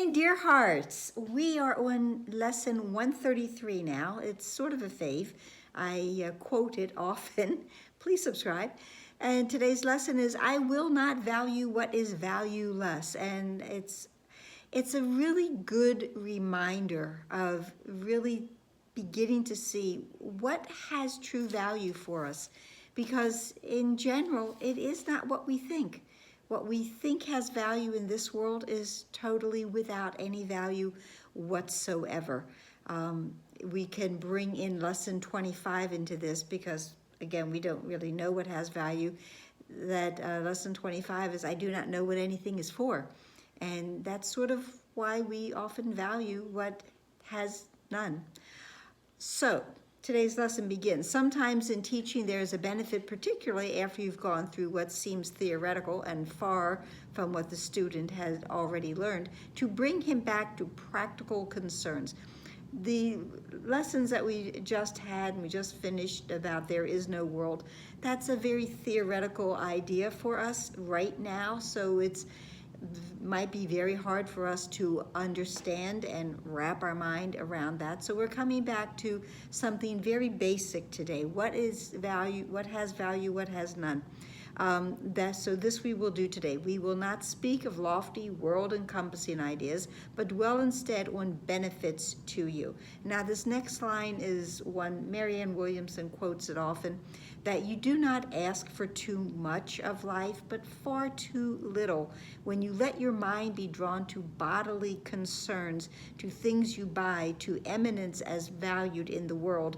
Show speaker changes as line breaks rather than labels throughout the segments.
morning, dear hearts. We are on lesson 133 now. It's sort of a fave. I quote it often. Please subscribe. And today's lesson is I will not value what is valueless. And it's a really good reminder of really beginning to see what has true value for us. Because in general, it is not what we think. What we think has value in this world is totally without any value whatsoever. We can bring in lesson 25 into this because, again, we don't really know what has value. That lesson 25 is I do not know what anything is for. And that's sort of why we often value what has none. So, today's lesson begins. Sometimes in teaching there is a benefit, particularly after you've gone through what seems theoretical and far from what the student has already learned, to bring him back to practical concerns. The lessons that we just had and we just finished about there is no world, that's a very theoretical idea for us right now, so it's might be very hard for us to understand and wrap our mind around that. So we're coming back to something very basic today. What is value? What has value? What has none? So this we will do today. We will not speak of lofty, world-encompassing ideas, but dwell instead on benefits to you. Now this next line is one Marianne Williamson quotes it often, that you do not ask for too much of life, but far too little. When you let your mind be drawn to bodily concerns, to things you buy, to eminence as valued in the world,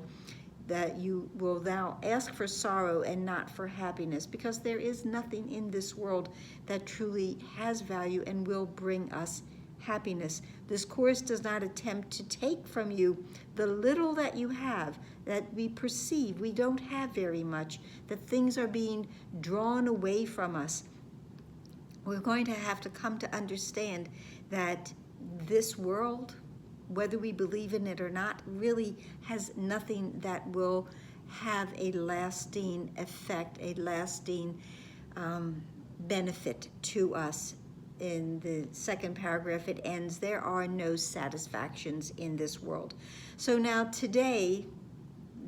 that you will now ask for sorrow and not for happiness, because there is nothing in this world that truly has value and will bring us happiness. This course does not attempt to take from you the little that you have, that we perceive we don't have very much, that things are being drawn away from us. We're going to have to come to understand that this world, whether we believe in it or not, really has nothing that will have a lasting effect, a lasting benefit to us. In the second paragraph, it ends, there are no satisfactions in this world. So now today,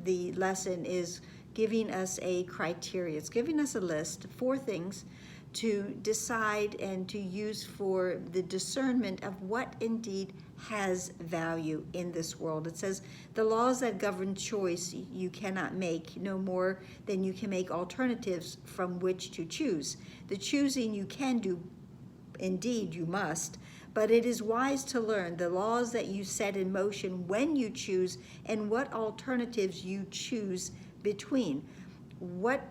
the lesson is giving us a criteria. It's giving us a list, 4 things to decide and to use for the discernment of what indeed has value in this world. It says, the laws that govern choice you cannot make, no more than you can make alternatives from which to choose. The choosing you can do, indeed you must, but it is wise to learn the laws that you set in motion when you choose and what alternatives you choose between. What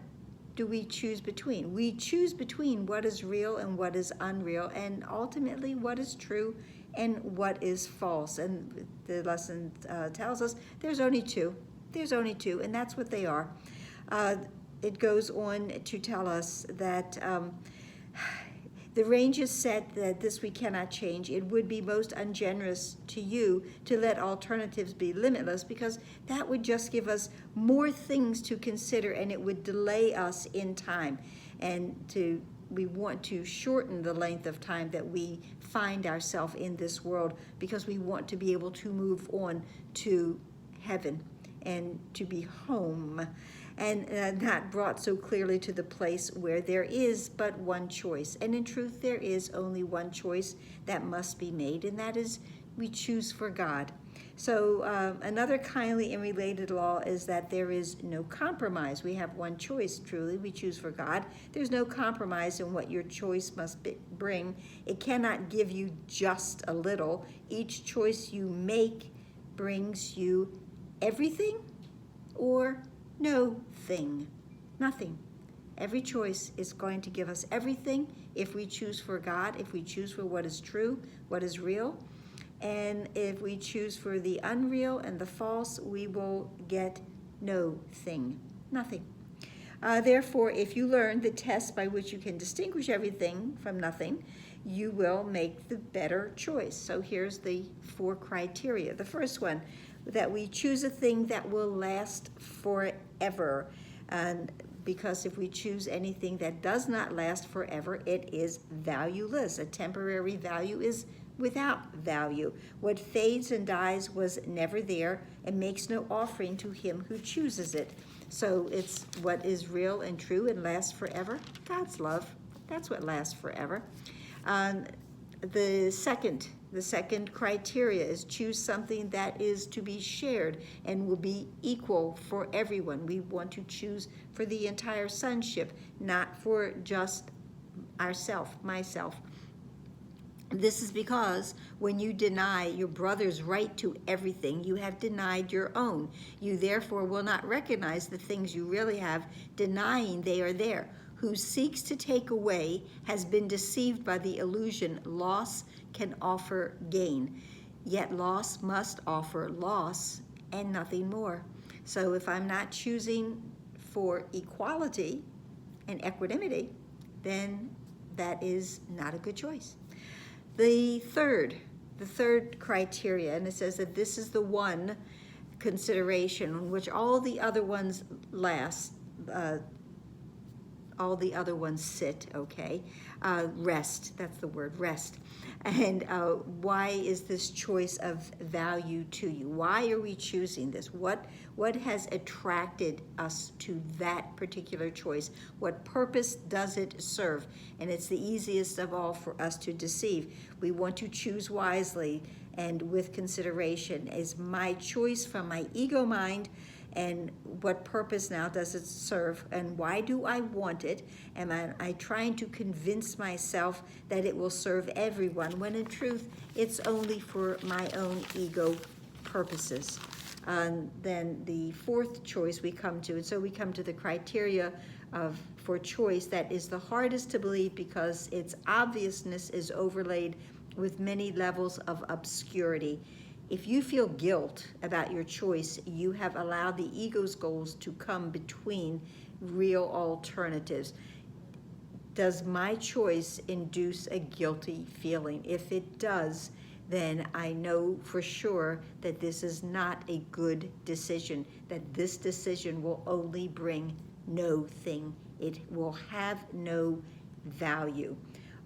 do we choose between? We choose between what is real and what is unreal, and ultimately what is true and what is false. And the lesson tells us there's only two. There's only two, and that's what they are. It goes on to tell us that the range is set that this we cannot change. It would be most ungenerous to you to let alternatives be limitless, because that would just give us more things to consider and it would delay us in time. And we want to shorten the length of time that we find ourselves in this world, because we want to be able to move on to heaven and to be home. And not brought so clearly to the place where there is but one choice. And in truth, there is only one choice that must be made, and that is we choose for God. So another kindly and related law is that there is no compromise. We have one choice, truly. We choose for God. There's no compromise in what your choice must bring. It cannot give you just a little. Each choice you make brings you everything or no thing, nothing. Every choice is going to give us everything if we choose for God, if we choose for what is true, what is real. And if we choose for the unreal and the false, we will get no thing, nothing. Therefore, if you learn the test by which you can distinguish everything from nothing, you will make the better choice. So here's the 4 criteria. The first one, that we choose a thing that will last forever. And because if we choose anything that does not last forever, it is valueless. A temporary value is without value. What fades and dies was never there and makes no offering to him who chooses it. So it's what is real and true and lasts forever. God's love. That's what lasts forever. The second criteria is choose something that is to be shared and will be equal for everyone. We want to choose for the entire sonship, not for just myself. This is because when you deny your brother's right to everything, you have denied your own. You therefore will not recognize the things you really have, denying they are there. Who seeks to take away has been deceived by the illusion loss can offer gain. Yet loss must offer loss and nothing more. So if I'm not choosing for equality and equanimity, then that is not a good choice. The third criteria, and it says that this is the one consideration on which all the other ones all the other ones sit, okay? Rest, that's the word, rest. And why is this choice of value to you? Why are we choosing this? What has attracted us to that particular choice? What purpose does it serve? And it's the easiest of all for us to deceive. We want to choose wisely and with consideration. Is my choice from my ego mind, and what purpose now does it serve, and why do I want it? Am I trying to convince myself that it will serve everyone, when in truth it's only for my own ego purposes? Then the fourth choice we come to, and so we come to the criteria for choice that is the hardest to believe because its obviousness is overlaid with many levels of obscurity. If you feel guilt about your choice, you have allowed the ego's goals to come between real alternatives. Does my choice induce a guilty feeling? If it does, then I know for sure that this is not a good decision, that this decision will only bring no thing. It will have no value.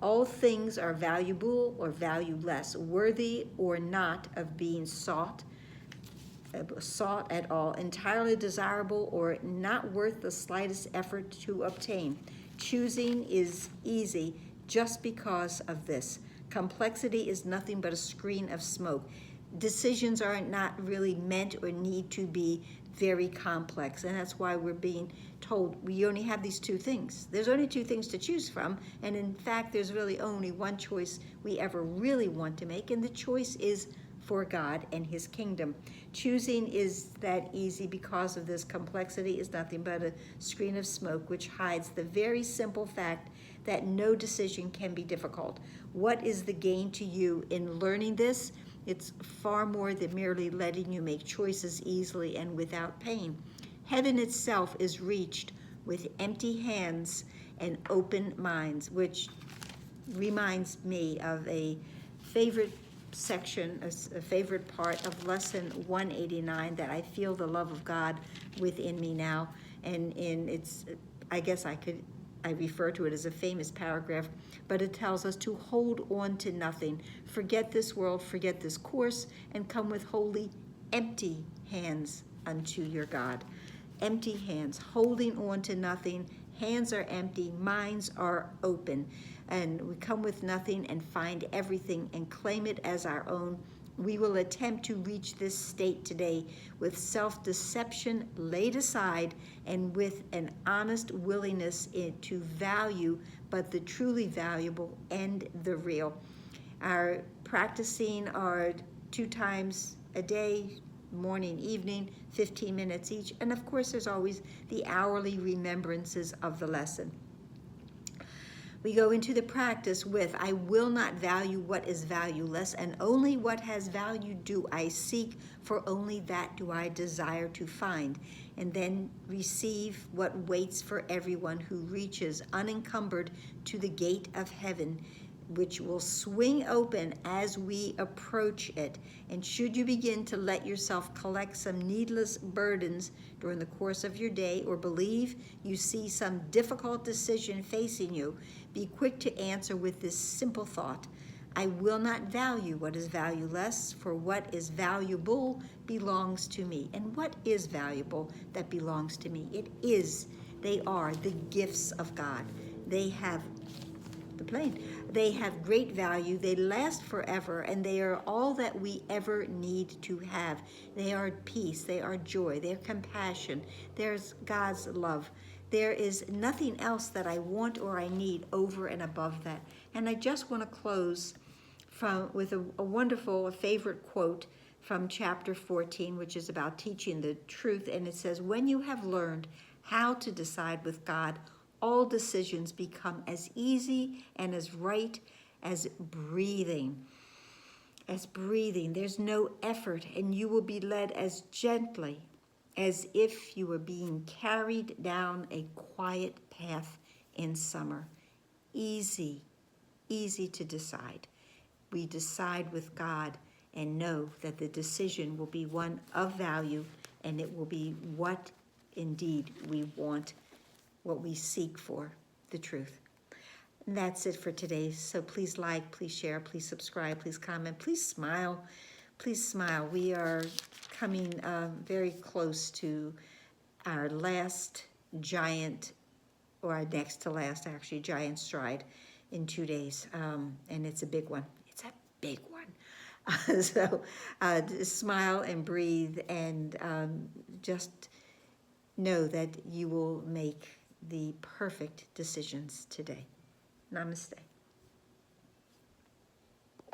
All things are valuable or valueless, worthy or not of being sought at all, entirely desirable or not worth the slightest effort to obtain. Choosing is easy just because of this. Complexity is nothing but a screen of smoke. Decisions are not really meant or need to be very complex, and that's why we're being told we only have these two things. There's only two things to choose from, and in fact there's really only one choice we ever really want to make, and the choice is for God and his kingdom. Choosing is that easy because of this. Complexity is nothing but a screen of smoke which hides the very simple fact that no decision can be difficult. What is the gain to you in learning this? It's far more than merely letting you make choices easily and without pain. Heaven itself is reached with empty hands and open minds, which reminds me of a favorite section, a favorite part of lesson 189 that I feel the love of God within me now. And it's, I guess I refer to it as a famous paragraph, but it tells us to hold on to nothing. Forget this world, forget this course, and come with wholly empty hands unto your God. Empty hands, holding on to nothing. Hands are empty, minds are open, and we come with nothing and find everything and claim it as our own. We will attempt to reach this state today with self-deception laid aside and with an honest willingness to value but the truly valuable and the real. Our practicing are 2 times a day, morning, evening, 15 minutes each, and of course there's always the hourly remembrances of the lesson. We go into the practice with, I will not value what is valueless, and only what has value do I seek, for only that do I desire to find. And then receive what waits for everyone who reaches unencumbered to the gate of heaven, which will swing open as we approach it. And should you begin to let yourself collect some needless burdens during the course of your day, or believe you see some difficult decision facing you, be quick to answer with this simple thought: I will not value what is valueless, for what is valuable belongs to me. And what is valuable that belongs to me? They are the gifts of God. They have they have great value, they last forever, and they are all that we ever need to have. They are peace, they are joy, they're compassion, there's God's love. There is nothing else that I want or I need over and above that. And I just want to close with a wonderful, favorite quote from chapter 14, which is about teaching the truth. And it says, when you have learned how to decide with God, all decisions become as easy and as right as breathing. As breathing. There's no effort, and you will be led as gently as if you were being carried down a quiet path in summer. Easy, easy to decide. We decide with God and know that the decision will be one of value, and it will be what indeed we want, what we seek for, the truth. And that's it for today. So please like, please share, please subscribe, please comment, please smile. Please smile. We are coming very close to our last giant, or our next to last actually, giant stride in 2 days. And it's a big one. It's a big one. So smile and breathe, and just know that you will make the perfect decisions today. Namaste.